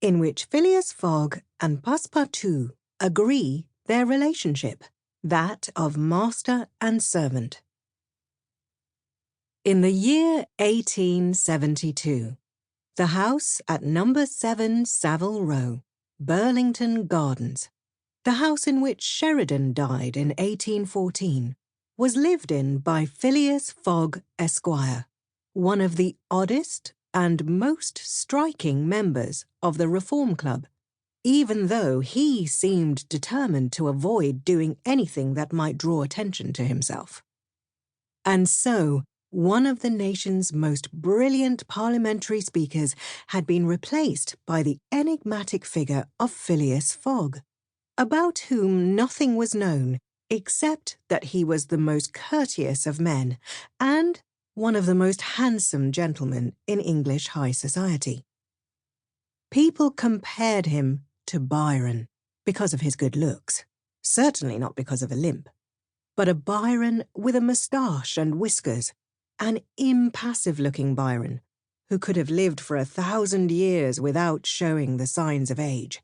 in which Phileas Fogg and Passepartout agree their relationship, that of master and servant. In the year 1872, the house at number 7 Savile Row, Burlington Gardens, the house in which Sheridan died in 1814, was lived in by Phileas Fogg, Esquire, one of the oddest and most striking members of the Reform Club, even though he seemed determined to avoid doing anything that might draw attention to himself. And so, one of the nation's most brilliant parliamentary speakers had been replaced by the enigmatic figure of Phileas Fogg, about whom nothing was known except that he was the most courteous of men and one of the most handsome gentlemen in English high society. People compared him to Byron because of his good looks, certainly not because of a limp, but a Byron with a moustache and whiskers, an impassive-looking Byron who could have lived for 1,000 years without showing the signs of age.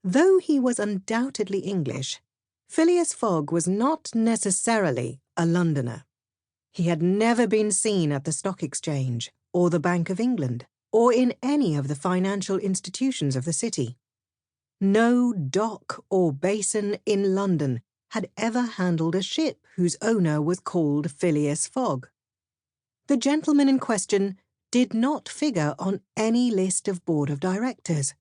Though he was undoubtedly English, Phileas Fogg was not necessarily a Londoner. He had never been seen at the Stock Exchange or the Bank of England or in any of the financial institutions of the city. No dock or basin in London had ever handled a ship whose owner was called Phileas Fogg. The gentleman in question did not figure on any list of board of directors.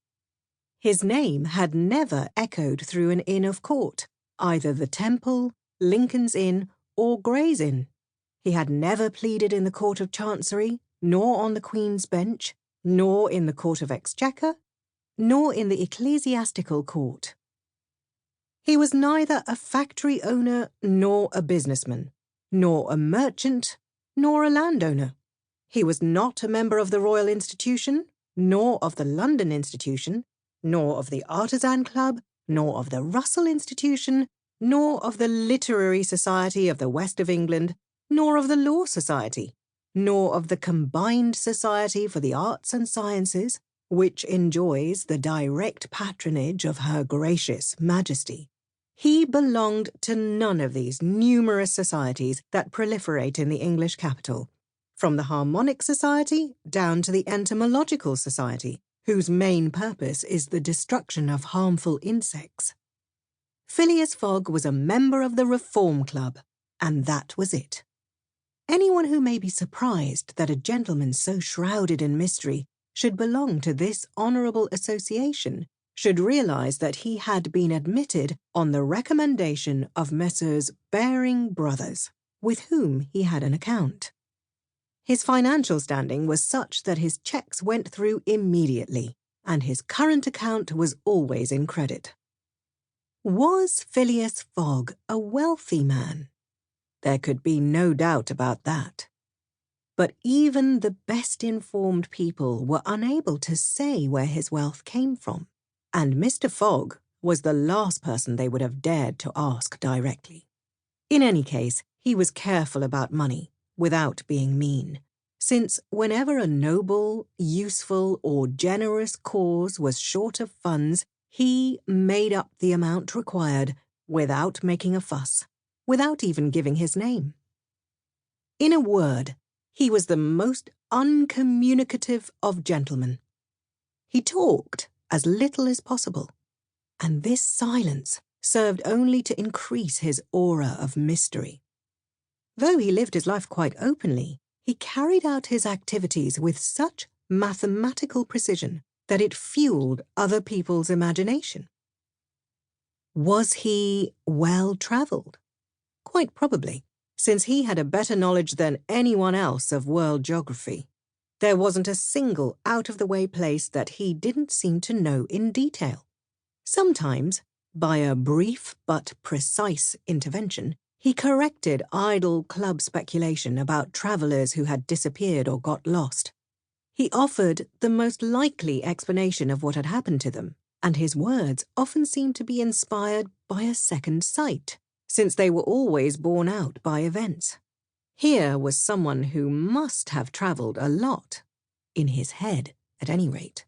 His name had never echoed through an inn of court, either the Temple, Lincoln's Inn, or Gray's Inn. He had never pleaded in the Court of Chancery, nor on the Queen's Bench, nor in the Court of Exchequer, nor in the Ecclesiastical Court. He was neither a factory owner nor a businessman, nor a merchant nor a landowner. He was not a member of the Royal Institution, nor of the London Institution, nor of the Artisan Club, nor of the Russell Institution, nor of the Literary Society of the West of England, nor of the Law Society, nor of the Combined Society for the Arts and Sciences, which enjoys the direct patronage of Her Gracious Majesty. He belonged to none of these numerous societies that proliferate in the English capital, from the Harmonic Society down to the Entomological Society, whose main purpose is the destruction of harmful insects. Phileas Fogg was a member of the Reform Club, and that was it. Anyone who may be surprised that a gentleman so shrouded in mystery should belong to this honourable association should realise that he had been admitted on the recommendation of Messrs. Baring Brothers, with whom he had an account. His financial standing was such that his cheques went through immediately, and his current account was always in credit. Was Phileas Fogg a wealthy man? There could be no doubt about that. But even the best-informed people were unable to say where his wealth came from, and Mr. Fogg was the last person they would have dared to ask directly. In any case, he was careful about money, without being mean, since whenever a noble, useful, or generous cause was short of funds, he made up the amount required without making a fuss, without even giving his name. In a word, he was the most uncommunicative of gentlemen. He talked as little as possible, and this silence served only to increase his aura of mystery. Though he lived his life quite openly, he carried out his activities with such mathematical precision that it fueled other people's imagination. Was he well-travelled? Quite probably, since he had a better knowledge than anyone else of world geography. There wasn't a single out-of-the-way place that he didn't seem to know in detail. Sometimes, by a brief but precise intervention, he corrected idle club speculation about travellers who had disappeared or got lost. He offered the most likely explanation of what had happened to them, and his words often seemed to be inspired by a second sight, since they were always borne out by events. Here was someone who must have travelled a lot, in his head at any rate.